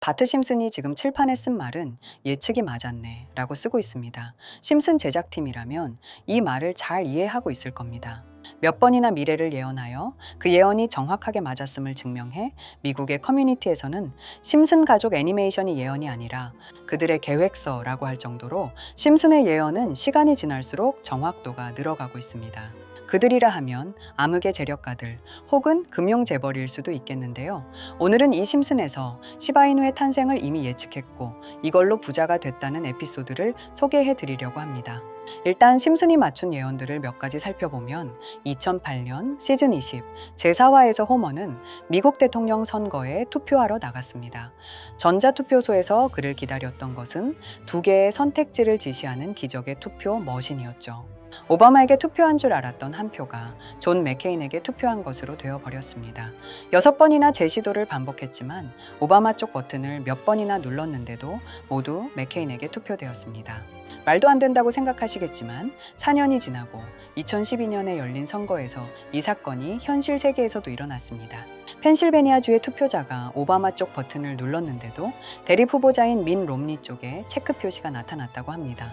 바트 심슨이 지금 칠판에 쓴 말은 예측이 맞았네 라고 쓰고 있습니다. 심슨 제작팀이라면 이 말을 잘 이해하고 있을 겁니다. 몇 번이나 미래를 예언하여 그 예언이 정확하게 맞았음을 증명해 미국의 커뮤니티에서는 심슨 가족 애니메이션이 예언이 아니라 그들의 계획서라고 할 정도로 심슨의 예언은 시간이 지날수록 정확도가 늘어가고 있습니다. 그들이라 하면 암흑의 재력가들 혹은 금융 재벌일 수도 있겠는데요. 오늘은 이 심슨에서 시바이누의 탄생을 이미 예측했고 이걸로 부자가 됐다는 에피소드를 소개해 드리려고 합니다. 일단 심슨이 맞춘 예언들을 몇 가지 살펴보면 2008년 시즌 20 제4화에서 호머는 미국 대통령 선거에 투표하러 나갔습니다. 전자투표소에서 그를 기다렸던 것은 2개의 선택지를 지시하는 기적의 투표 머신이었죠. 오바마에게 투표한 줄 알았던 한 표가 존 맥케인에게 투표한 것으로 되어버렸습니다. 6번이나 재시도를 반복했지만 오바마 쪽 버튼을 몇 번이나 눌렀는데도 모두 맥케인에게 투표되었습니다. 말도 안 된다고 생각하시겠지만 4년이 지나고 2012년에 열린 선거에서 이 사건이 현실 세계에서도 일어났습니다. 펜실베니아주의 투표자가 오바마 쪽 버튼을 눌렀는데도 대립 후보자인 민 롬니 쪽에 체크 표시가 나타났다고 합니다.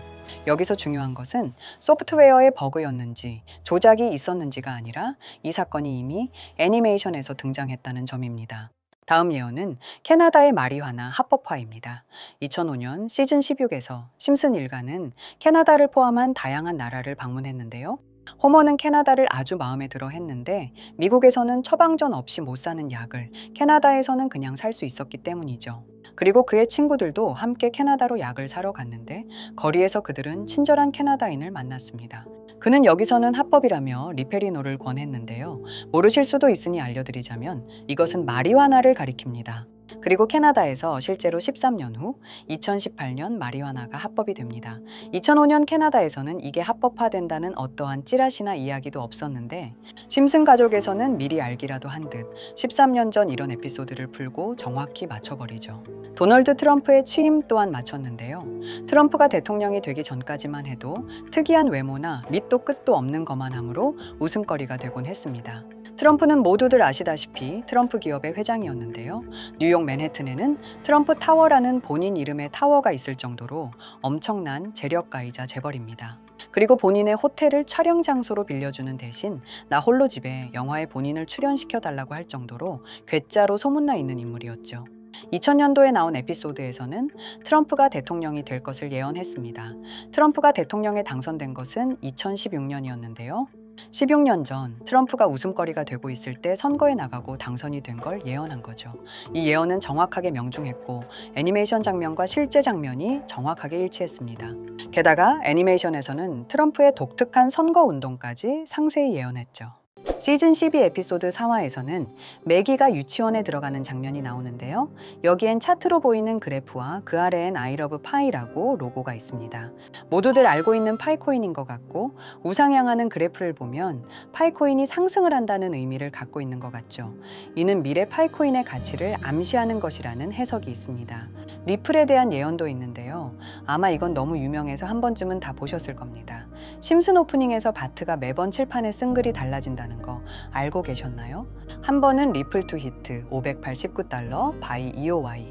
여기서 중요한 것은 소프트웨어의 버그였는지 조작이 있었는지가 아니라 이 사건이 이미 애니메이션에서 등장했다는 점입니다. 다음 예언은 캐나다의 마리화나 합법화입니다. 2005년 시즌 16에서 심슨 일가는 캐나다를 포함한 다양한 나라를 방문했는데요. 호머는 캐나다를 아주 마음에 들어 했는데 미국에서는 처방전 없이 못 사는 약을 캐나다에서는 그냥 살 수 있었기 때문이죠. 그리고 그의 친구들도 함께 캐나다로 약을 사러 갔는데 거리에서 그들은 친절한 캐나다인을 만났습니다. 그는 여기서는 합법이라며 리페리노를 권했는데요. 모르실 수도 있으니 알려드리자면 이것은 마리화나를 가리킵니다. 그리고 캐나다에서 실제로 13년 후 2018년 마리화나가 합법이 됩니다. 2005년 캐나다에서는 이게 합법화된다는 어떠한 찌라시나 이야기도 없었는데 심슨 가족에서는 미리 알기라도 한 듯 13년 전 이런 에피소드를 풀고 정확히 맞춰버리죠. 도널드 트럼프의 취임 또한 맞췄는데요. 트럼프가 대통령이 되기 전까지만 해도 특이한 외모나 밑도 끝도 없는 거만함으로 웃음거리가 되곤 했습니다. 트럼프는 모두들 아시다시피 트럼프 기업의 회장이었는데요. 뉴욕 맨해튼에는 트럼프 타워라는 본인 이름의 타워가 있을 정도로 엄청난 재력가이자 재벌입니다. 그리고 본인의 호텔을 촬영 장소로 빌려주는 대신 나 홀로 집에 영화에 본인을 출연시켜달라고 할 정도로 괴짜로 소문나 있는 인물이었죠. 2000년도에 나온 에피소드에서는 트럼프가 대통령이 될 것을 예언했습니다. 트럼프가 대통령에 당선된 것은 2016년이었는데요. 16년 전 트럼프가 웃음거리가 되고 있을 때 선거에 나가고 당선이 된 걸 예언한 거죠. 이 예언은 정확하게 명중했고 애니메이션 장면과 실제 장면이 정확하게 일치했습니다. 게다가 애니메이션에서는 트럼프의 독특한 선거 운동까지 상세히 예언했죠. 시즌 12 에피소드 4화에서는 매기가 유치원에 들어가는 장면이 나오는데요. 여기엔 차트로 보이는 그래프와 그 아래엔 I love pie라고 로고가 있습니다. 모두들 알고 있는 파이코인인 것 같고 우상 향하는 그래프를 보면 파이코인이 상승을 한다는 의미를 갖고 있는 것 같죠. 이는 미래 파이코인의 가치를 암시하는 것이라는 해석이 있습니다. 리플에 대한 예언도 있는데요. 아마 이건 너무 유명해서 한 번쯤은 다 보셨을 겁니다. 심슨 오프닝에서 바트가 매번 칠판에 쓴 글이 달라진다는 거 알고 계셨나요? 한 번은 리플 투 히트 589달러 바이 EOY.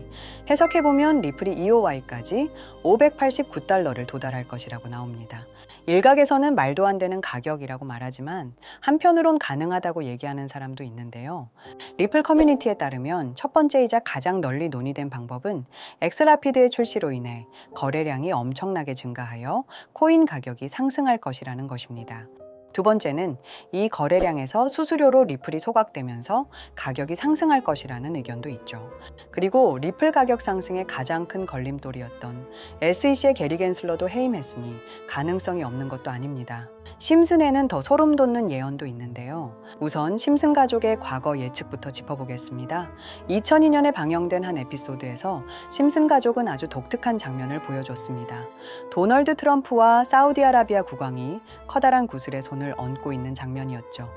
해석해보면 리플이 EOY까지 589달러를 도달할 것이라고 나옵니다. 일각에서는 말도 안 되는 가격이라고 말하지만 한편으론 가능하다고 얘기하는 사람도 있는데요. 리플 커뮤니티에 따르면 첫 번째이자 가장 널리 논의된 방법은 엑스라피드의 출시로 인해 거래량이 엄청나게 증가하여 코인 가격이 상승할 것이라는 것입니다. 두 번째는 이 거래량에서 수수료로 리플이 소각되면서 가격이 상승할 것이라는 의견도 있죠. 그리고 리플 가격 상승의 가장 큰 걸림돌이었던 SEC의 게리 겐슬러도 해임했으니 가능성이 없는 것도 아닙니다. 심슨에는 더 소름 돋는 예언도 있는데요. 우선 심슨 가족의 과거 예측부터 짚어보겠습니다. 2002년에 방영된 한 에피소드에서 심슨 가족은 아주 독특한 장면을 보여줬습니다. 도널드 트럼프와 사우디아라비아 국왕이 커다란 구슬에 손을 얹고 있는 장면이었죠.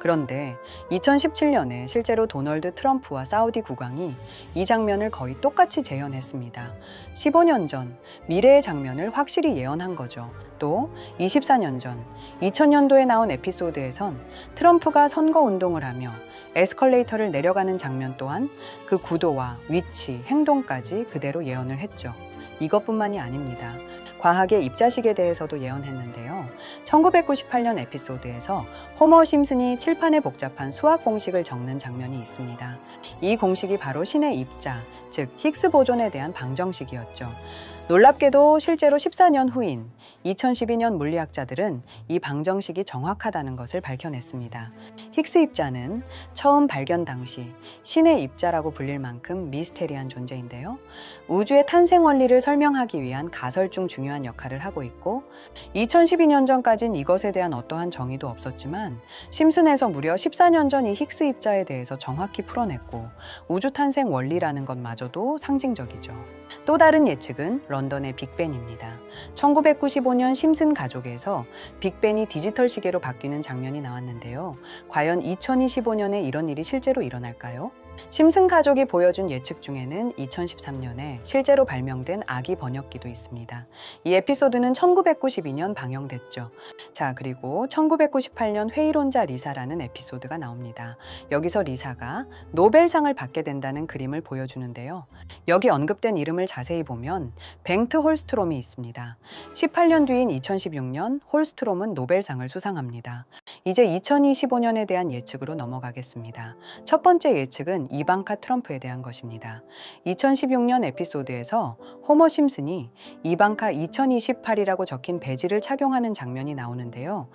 그런데 2017년에 실제로 도널드 트럼프와 사우디 국왕이 이 장면을 거의 똑같이 재현했습니다. 15년 전 미래의 장면을 확실히 예언한 거죠. 또 24년 전 2000년도에 나온 에피소드에선 트럼프가 선거 운동을 하며 에스컬레이터를 내려가는 장면 또한 그 구도와 위치, 행동까지 그대로 예언을 했죠. 이것뿐만이 아닙니다. 과학의 입자식에 대해서도 예언했는데요. 1998년 에피소드에서 호머 심슨이 칠판에 복잡한 수학 공식을 적는 장면이 있습니다. 이 공식이 바로 신의 입자, 즉 히그스 보존에 대한 방정식이었죠. 놀랍게도 실제로 14년 후인 2012년 물리학자들은 이 방정식이 정확하다는 것을 밝혀냈습니다. 히그스 입자는 처음 발견 당시 신의 입자라고 불릴 만큼 미스테리한 존재인데요. 우주의 탄생 원리를 설명하기 위한 가설 중 중요한 역할을 하고 있고 2012년 전까진 이것에 대한 어떠한 정의도 없었지만 심슨에서 무려 14년 전 이 히그스 입자에 대해서 정확히 풀어냈고 우주 탄생 원리라는 것마저도 상징적이죠. 또 다른 예측은 런던의 빅벤입니다. 1995년 심슨 가족에서 빅벤이 디지털 시계로 바뀌는 장면이 나왔는데요. 과연 2025년에 이런 일이 실제로 일어날까요? 심슨 가족이 보여준 예측 중에는 2013년에 실제로 발명된 아기 번역기도 있습니다. 이 에피소드는 1992년 방영됐죠. 자, 그리고 1998년 회의론자 리사라는 에피소드가 나옵니다. 여기서 리사가 노벨상을 받게 된다는 그림을 보여주는데요. 여기 언급된 이름을 자세히 보면 뱅트 홀스트롬이 있습니다. 18년 뒤인 2016년 홀스트롬은 노벨상을 수상합니다. 이제 2025년에 대한 예측으로 넘어가겠습니다. 첫 번째 예측은 이방카 트럼프에 대한 것입니다. 2016년 에피소드에서 호머 심슨이 이방카 2028이라고 적힌 배지를 착용하는 장면이 나오는데요.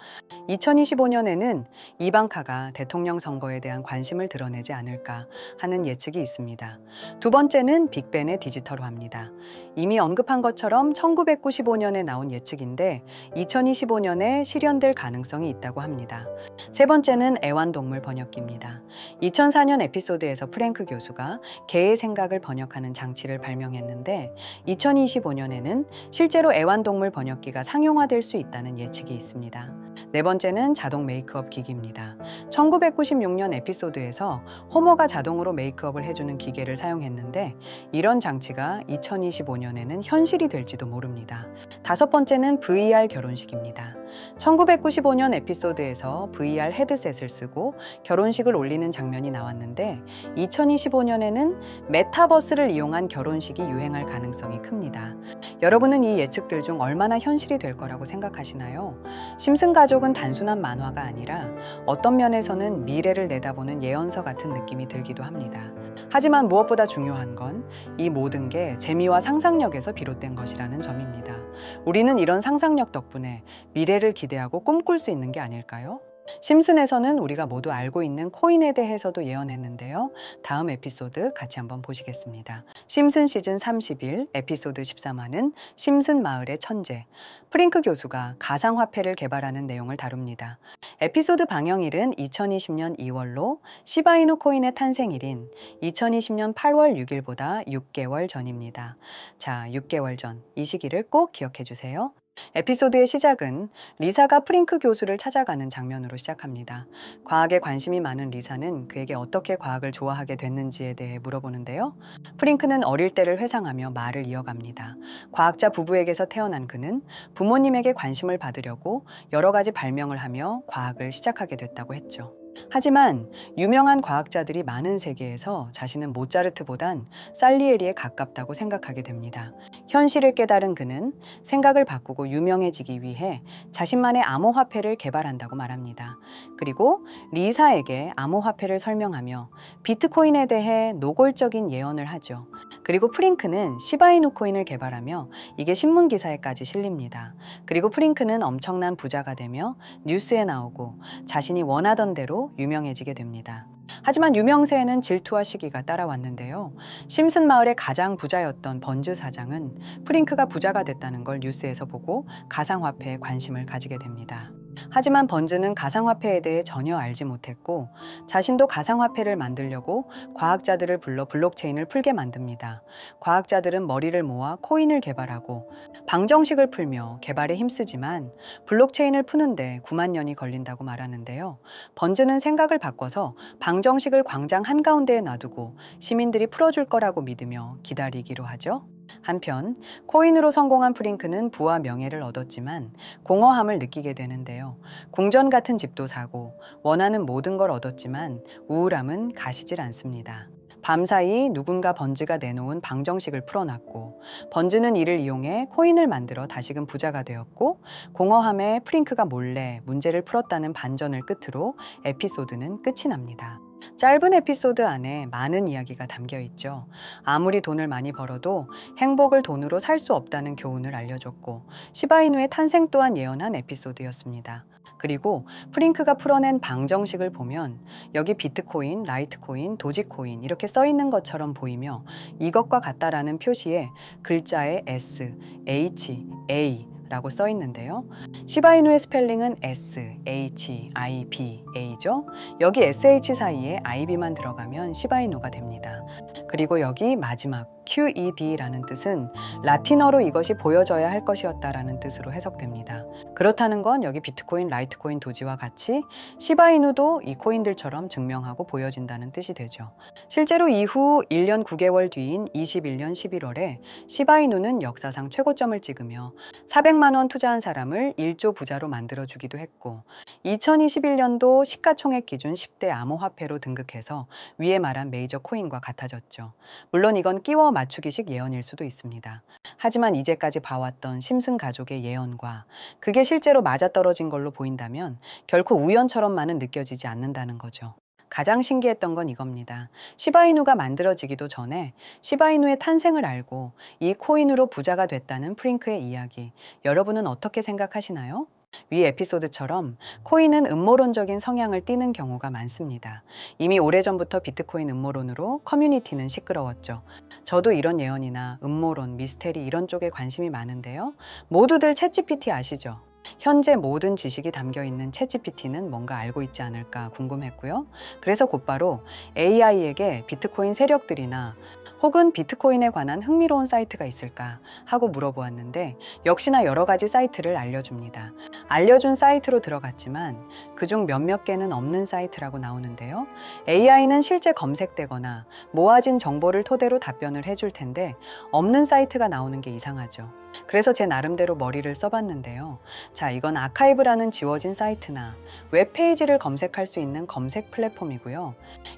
2025년에는 이방카가 대통령 선거에 대한 관심을 드러내지 않을까 하는 예측이 있습니다. 두 번째는 빅벤의 디지털화입니다. 이미 언급한 것처럼 1995년에 나온 예측인데 2025년에 실현될 가능성이 있다고 합니다. 세 번째는 애완동물 번역기입니다. 2004년 에피소드에서 프랭크 교수가 개의 생각을 번역하는 장치를 발명했는데 2025년에는 실제로 애완동물 번역기가 상용화될 수 있다는 예측이 있습니다. 네 번째는 자동 메이크업 기기입니다. 1996년 에피소드에서 호머가 자동으로 메이크업을 해주는 기계를 사용했는데 이런 장치가 2025년에는 현실이 될지도 모릅니다. 다섯 번째는 VR 결혼식입니다. 1995년 에피소드에서 VR 헤드셋을 쓰고 결혼식을 올리는 장면이 나왔는데 2025년에는 메타버스를 이용한 결혼식이 유행할 가능성이 큽니다. 여러분은 이 예측들 중 얼마나 현실이 될 거라고 생각하시나요? 심슨 가족은 단순한 만화가 아니라 어떤 면에서는 미래를 내다보는 예언서 같은 느낌이 들기도 합니다. 하지만 무엇보다 중요한 건 이 모든 게 재미와 상상력에서 비롯된 것이라는 점입니다. 우리는 이런 상상력 덕분에 미래를 기대하고 꿈꿀 수 있는 게 아닐까요? 심슨에서는 우리가 모두 알고 있는 코인에 대해서도 예언했는데요. 다음 에피소드 같이 한번 보시겠습니다. 심슨 시즌 31 에피소드 13화는 심슨 마을의 천재 프링크 교수가 가상화폐를 개발하는 내용을 다룹니다. 에피소드 방영일은 2020년 2월로 시바이누 코인의 탄생일인 2020년 8월 6일보다 6개월 전입니다. 자, 6개월 전 이 시기를 꼭 기억해 주세요. 에피소드의 시작은 리사가 프링크 교수를 찾아가는 장면으로 시작합니다. 과학에 관심이 많은 리사는 그에게 어떻게 과학을 좋아하게 됐는지에 대해 물어보는데요. 프링크는 어릴 때를 회상하며 말을 이어갑니다. 과학자 부부에게서 태어난 그는 부모님에게 관심을 받으려고 여러 가지 발명을 하며 과학을 시작하게 됐다고 했죠. 하지만 유명한 과학자들이 많은 세계에서 자신은 모차르트보단 살리에리에 가깝다고 생각하게 됩니다. 현실을 깨달은 그는 생각을 바꾸고 유명해지기 위해 자신만의 암호화폐를 개발한다고 말합니다. 그리고 리사에게 암호화폐를 설명하며 비트코인에 대해 노골적인 예언을 하죠. 그리고 프링크는 시바이누 코인을 개발하며 이게 신문 기사에까지 실립니다. 그리고 프링크는 엄청난 부자가 되며 뉴스에 나오고 자신이 원하던 대로 유명해지게 됩니다. 하지만 유명세에는 질투와 시기가 따라왔는데요. 심슨 마을의 가장 부자였던 번즈 사장은 프링크가 부자가 됐다는 걸 뉴스에서 보고 가상화폐에 관심을 가지게 됩니다. 하지만 번즈는 가상화폐에 대해 전혀 알지 못했고 자신도 가상화폐를 만들려고 과학자들을 불러 블록체인을 풀게 만듭니다. 과학자들은 머리를 모아 코인을 개발하고 방정식을 풀며 개발에 힘쓰지만 블록체인을 푸는데 9만 년이 걸린다고 말하는데요. 번즈는 생각을 바꿔서 방정식을 광장 한가운데에 놔두고 시민들이 풀어줄 거라고 믿으며 기다리기로 하죠. 한편 코인으로 성공한 프링크는 부와 명예를 얻었지만 공허함을 느끼게 되는데요. 궁전 같은 집도 사고 원하는 모든 걸 얻었지만 우울함은 가시질 않습니다. 밤사이 누군가 번즈가 내놓은 방정식을 풀어놨고 번즈는 이를 이용해 코인을 만들어 다시금 부자가 되었고 공허함에 프링크가 몰래 문제를 풀었다는 반전을 끝으로 에피소드는 끝이 납니다. 짧은 에피소드 안에 많은 이야기가 담겨 있죠. 아무리 돈을 많이 벌어도 행복을 돈으로 살 수 없다는 교훈을 알려줬고 시바이누의 탄생 또한 예언한 에피소드였습니다. 그리고 프링크가 풀어낸 방정식을 보면 여기 비트코인, 라이트코인, 도지코인 이렇게 써 있는 것처럼 보이며 이것과 같다라는 표시에 글자에 S, H, A 라고 써 있는데요. 시바이누의 스펠링은 S, H, I, B, A죠. 여기 SH 사이에 IB만 들어가면 시바이누가 됩니다. 그리고 여기 마지막 QED라는 뜻은 라틴어로 이것이 보여져야 할 것이었다라는 뜻으로 해석됩니다. 그렇다는 건 여기 비트코인, 라이트코인, 도지와 같이 시바이누도 이 코인들처럼 증명하고 보여진다는 뜻이 되죠. 실제로 이후 1년 9개월 뒤인 21년 11월에 시바이누는 역사상 최고점을 찍으며 400만 원 투자한 사람을 1조 부자로 만들어주기도 했고 2021년도 시가총액 기준 10대 암호화폐로 등극해서 위에 말한 메이저 코인과 같아졌죠. 물론 이건 끼워 맞추기식 예언일 수도 있습니다. 하지만 이제까지 봐왔던 심슨 가족의 예언과 그게 실제로 맞아떨어진 걸로 보인다면 결코 우연처럼만은 느껴지지 않는다는 거죠. 가장 신기했던 건 이겁니다. 시바이누가 만들어지기도 전에 시바이누의 탄생을 알고 이 코인으로 부자가 됐다는 프링크의 이야기, 여러분은 어떻게 생각하시나요? 위 에피소드처럼 코인은 음모론적인 성향을 띠는 경우가 많습니다. 이미 오래전부터 비트코인 음모론으로 커뮤니티는 시끄러웠죠. 저도 이런 예언이나 음모론, 미스테리 이런 쪽에 관심이 많은데요. 모두들 챗GPT 아시죠? 현재 모든 지식이 담겨 있는 챗GPT는 뭔가 알고 있지 않을까 궁금했고요. 그래서 곧바로 AI에게 비트코인 세력들이나 혹은 비트코인에 관한 흥미로운 사이트가 있을까 하고 물어보았는데 역시나 여러 가지 사이트를 알려줍니다. 알려준 사이트로 들어갔지만 그중 몇몇 개는 없는 사이트라고 나오는데요. AI는 실제 검색되거나 모아진 정보를 토대로 답변을 해줄 텐데 없는 사이트가 나오는 게 이상하죠. 그래서 제 나름대로 머리를 써봤는데요. 자, 이건 아카이브라는 지워진 사이트나 웹페이지를 검색할 수 있는 검색 플랫폼이고요.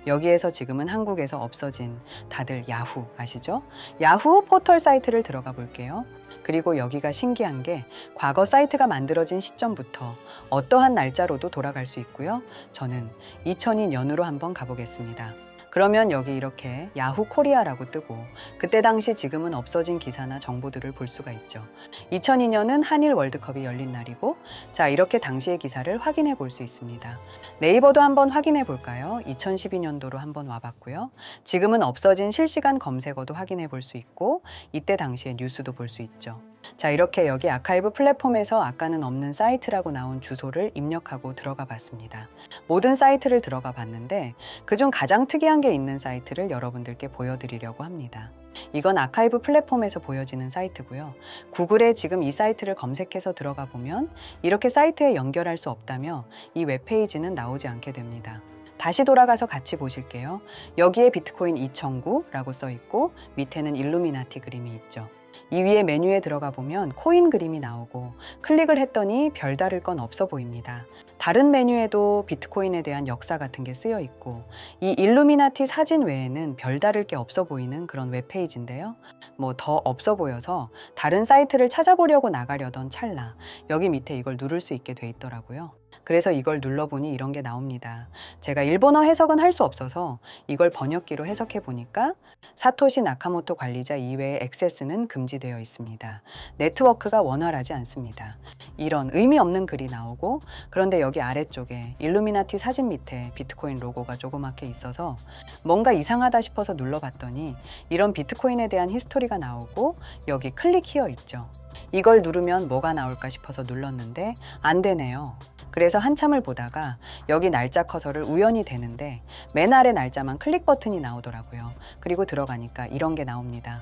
여기에서 지금은 한국에서 없어진 다들 야후 아시죠? 야후 포털 사이트를 들어가 볼게요. 그리고 여기가 신기한 게 과거 사이트가 만들어진 시점부터 어떠한 날짜로도 돌아갈 수 있고요. 저는 2002년으로 한번 가보겠습니다. 그러면 여기 이렇게 야후 코리아라고 뜨고 그때 당시 지금은 없어진 기사나 정보들을 볼 수가 있죠. 2002년은 한일 월드컵이 열린 날이고 자 이렇게 당시의 기사를 확인해 볼 수 있습니다. 네이버도 한번 확인해 볼까요? 2012년도로 한번 와봤고요. 지금은 없어진 실시간 검색어도 확인해 볼 수 있고 이때 당시의 뉴스도 볼 수 있죠. 자 이렇게 여기 아카이브 플랫폼에서 아까는 없는 사이트라고 나온 주소를 입력하고 들어가 봤습니다. 모든 사이트를 들어가 봤는데 그중 가장 특이한 게 있는 사이트를 여러분들께 보여드리려고 합니다. 이건 아카이브 플랫폼에서 보여지는 사이트고요. 구글에 지금 이 사이트를 검색해서 들어가 보면 이렇게 사이트에 연결할 수 없다며 이 웹페이지는 나오지 않게 됩니다. 다시 돌아가서 같이 보실게요. 여기에 비트코인 2009라고 써 있고 밑에는 일루미나티 그림이 있죠. 이 위에 메뉴에 들어가 보면 코인 그림이 나오고 클릭을 했더니 별다를 건 없어 보입니다. 다른 메뉴에도 비트코인에 대한 역사 같은 게 쓰여 있고 이 일루미나티 사진 외에는 별다를 게 없어 보이는 그런 웹페이지인데요. 뭐 더 없어 보여서 다른 사이트를 찾아보려고 나가려던 찰나 여기 밑에 이걸 누를 수 있게 돼 있더라고요. 그래서 이걸 눌러보니 이런 게 나옵니다. 제가 일본어 해석은 할 수 없어서 이걸 번역기로 해석해 보니까 사토시 나카모토 관리자 이외의 액세스는 금지되어 있습니다. 네트워크가 원활하지 않습니다. 이런 의미 없는 글이 나오고 그런데 여기 아래쪽에 일루미나티 사진 밑에 비트코인 로고가 조그맣게 있어서 뭔가 이상하다 싶어서 눌러봤더니 이런 비트코인에 대한 히스토리가 나오고 여기 클릭 히어 있죠. 이걸 누르면 뭐가 나올까 싶어서 눌렀는데 안 되네요. 그래서 한참을 보다가 여기 날짜 커서를 우연히 대는데 맨 아래 날짜만 클릭 버튼이 나오더라고요. 그리고 들어가니까 이런 게 나옵니다.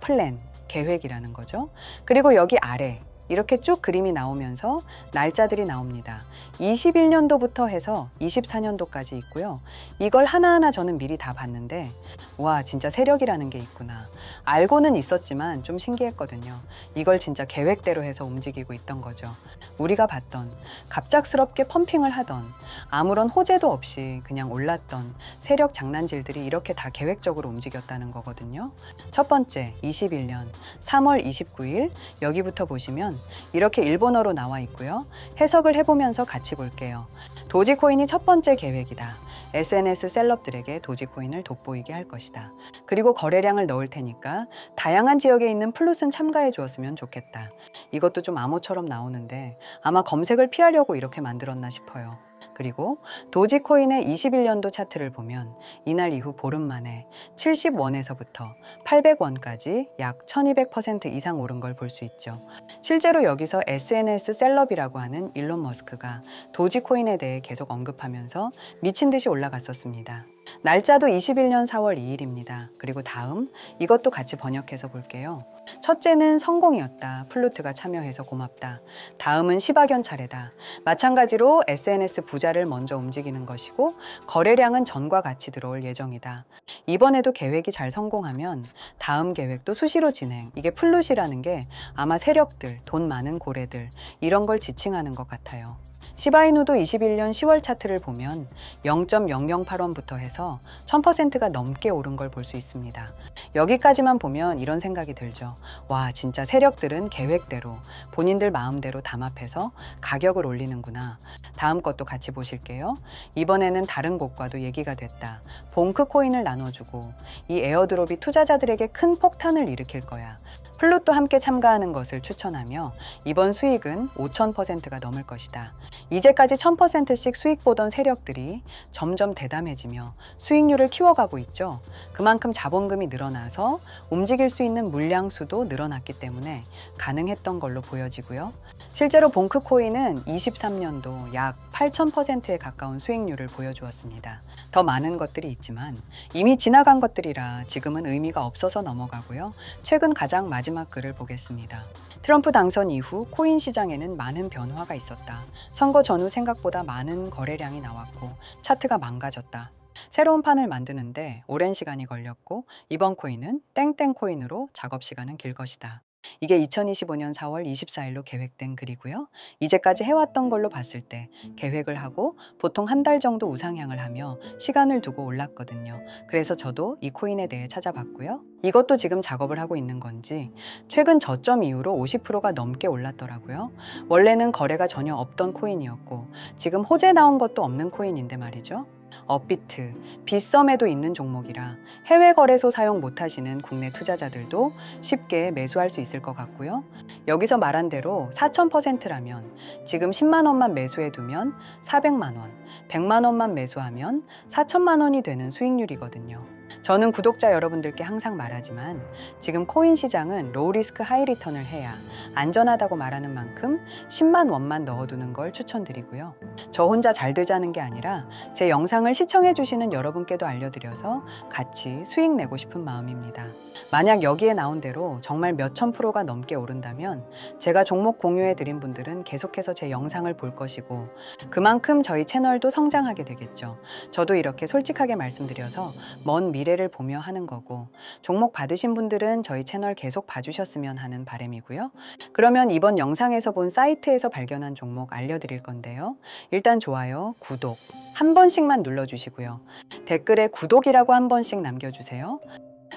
플랜, 계획이라는 거죠. 그리고 여기 아래 이렇게 쭉 그림이 나오면서 날짜들이 나옵니다. 21년도부터 해서 24년도까지 있고요. 이걸 하나하나 저는 미리 다 봤는데 와, 진짜 세력이라는 게 있구나. 알고는 있었지만 좀 신기했거든요. 이걸 진짜 계획대로 해서 움직이고 있던 거죠. 우리가 봤던, 갑작스럽게 펌핑을 하던, 아무런 호재도 없이 그냥 올랐던 세력 장난질들이 이렇게 다 계획적으로 움직였다는 거거든요. 첫 번째, 21년 3월 29일 여기부터 보시면 이렇게 일본어로 나와 있고요. 해석을 해보면서 같이 볼게요. 도지코인이 첫 번째 계획이다. SNS 셀럽들에게 도지코인을 돋보이게 할 것이다. 그리고 거래량을 넣을 테니까 다양한 지역에 있는 플룻은 참가해 주었으면 좋겠다. 이것도 좀 암호처럼 나오는데 아마 검색을 피하려고 이렇게 만들었나 싶어요. 그리고 도지코인의 21년도 차트를 보면 이날 이후 보름 만에 70원에서부터 800원까지 약 1200% 이상 오른 걸 볼 수 있죠. 실제로 여기서 SNS 셀럽이라고 하는 일론 머스크가 도지코인에 대해 계속 언급하면서 미친 듯이 올라갔었습니다. 날짜도 21년 4월 2일입니다. 그리고 다음 이것도 같이 번역해서 볼게요. 첫째는 성공이었다. 플루트가 참여해서 고맙다. 다음은 시바견 차례다. 마찬가지로 SNS 부자를 먼저 움직이는 것이고 거래량은 전과 같이 들어올 예정이다. 이번에도 계획이 잘 성공하면 다음 계획도 수시로 진행. 이게 플룻이라는 게 아마 세력들, 돈 많은 고래들 이런 걸 지칭하는 것 같아요. 시바이누도 21년 10월 차트를 보면 0.008원부터 해서 1000%가 넘게 오른 걸 볼 수 있습니다. 여기까지만 보면 이런 생각이 들죠. 와, 진짜 세력들은 계획대로 본인들 마음대로 담합해서 가격을 올리는구나. 다음 것도 같이 보실게요. 이번에는 다른 곳과도 얘기가 됐다. 봉크 코인을 나눠주고 이 에어드롭이 투자자들에게 큰 폭탄을 일으킬 거야. 플룻도 함께 참가하는 것을 추천하며 이번 수익은 5000%가 넘을 것이다. 이제까지 1000%씩 수익 보던 세력들이 점점 대담해지며 수익률을 키워가고 있죠. 그만큼 자본금이 늘어나서 움직일 수 있는 물량 수도 늘어났기 때문에 가능했던 걸로 보여지고요. 실제로 봉크코인은 23년도 약 8000%에 가까운 수익률을 보여주었습니다. 더 많은 것들이 있지만 이미 지나간 것들이라 지금은 의미가 없어서 넘어가고요. 최근 가장 마지막 글을 보겠습니다. 트럼프 당선 이후 코인 시장에는 많은 변화가 있었다. 선거 전후 생각보다 많은 거래량이 나왔고 차트가 망가졌다. 새로운 판을 만드는데 오랜 시간이 걸렸고 이번 코인은 땡땡 코인으로 작업 시간은 길 것이다. 이게 2025년 4월 24일로 계획된 글이고요. 이제까지 해왔던 걸로 봤을 때 계획을 하고 보통 한 달 정도 우상향을 하며 시간을 두고 올랐거든요. 그래서 저도 이 코인에 대해 찾아봤고요. 이것도 지금 작업을 하고 있는 건지 최근 저점 이후로 50%가 넘게 올랐더라고요. 원래는 거래가 전혀 없던 코인이었고 지금 호재 나온 것도 없는 코인인데 말이죠. 업비트, 빗썸에도 있는 종목이라 해외 거래소 사용 못하시는 국내 투자자들도 쉽게 매수할 수 있을 것 같고요. 여기서 말한 대로 4000%라면 지금 10만 원만 매수해 두면 400만 원, 100만 원만 매수하면 4천만 원이 되는 수익률이거든요. 저는 구독자 여러분들께 항상 말하지만 지금 코인 시장은 로우 리스크 하이 리턴을 해야 안전하다고 말하는 만큼 10만 원만 넣어두는 걸 추천드리고요. 저 혼자 잘 되자는 게 아니라 제 영상을 시청해 주시는 여러분께도 알려드려서 같이 수익 내고 싶은 마음입니다. 만약 여기에 나온 대로 정말 몇천 프로가 넘게 오른다면 제가 종목 공유해 드린 분들은 계속해서 제 영상을 볼 것이고 그만큼 저희 채널도 성장하게 되겠죠. 저도 이렇게 솔직하게 말씀드려서 먼 미래를 보며 하는 거고 종목 받으신 분들은 저희 채널 계속 봐주셨으면 하는 바람이고요. 그러면 이번 영상에서 본 사이트에서 발견한 종목 알려드릴 건데요. 일단 좋아요, 구독 한 번씩만 눌러주시고요. 댓글에 구독이라고 한 번씩 남겨주세요.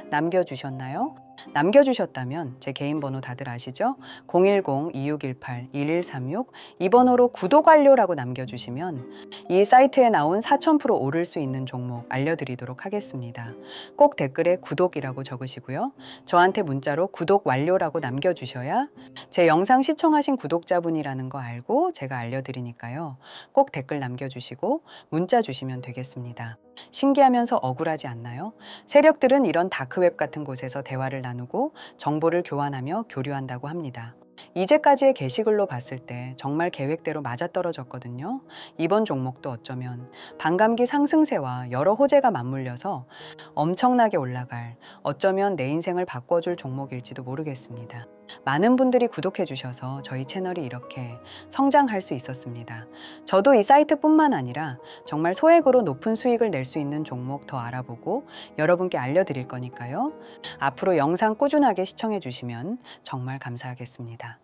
남겨주셨나요? 남겨주셨다면 제 개인 번호 다들 아시죠? 010-2618-1136 이 번호로 구독 완료라고 남겨주시면 이 사이트에 나온 4000% 오를 수 있는 종목 알려드리도록 하겠습니다. 꼭 댓글에 구독이라고 적으시고요. 저한테 문자로 구독 완료라고 남겨주셔야 제 영상 시청하신 구독자분이라는 거 알고 제가 알려드리니까요. 꼭 댓글 남겨주시고 문자 주시면 되겠습니다. 신기하면서 억울하지 않나요? 세력들은 이런 다크웹 같은 곳에서 대화를 나누고 정보를 교환하며 교류한다고 합니다. 이제까지의 게시글로 봤을 때 정말 계획대로 맞아떨어졌거든요. 이번 종목도 어쩌면 반감기 상승세와 여러 호재가 맞물려서 엄청나게 올라갈, 어쩌면 내 인생을 바꿔줄 종목일지도 모르겠습니다. 많은 분들이 구독해 주셔서 저희 채널이 이렇게 성장할 수 있었습니다. 저도 이 사이트뿐만 아니라 정말 소액으로 높은 수익을 낼 수 있는 종목 더 알아보고 여러분께 알려드릴 거니까요. 앞으로 영상 꾸준하게 시청해 주시면 정말 감사하겠습니다.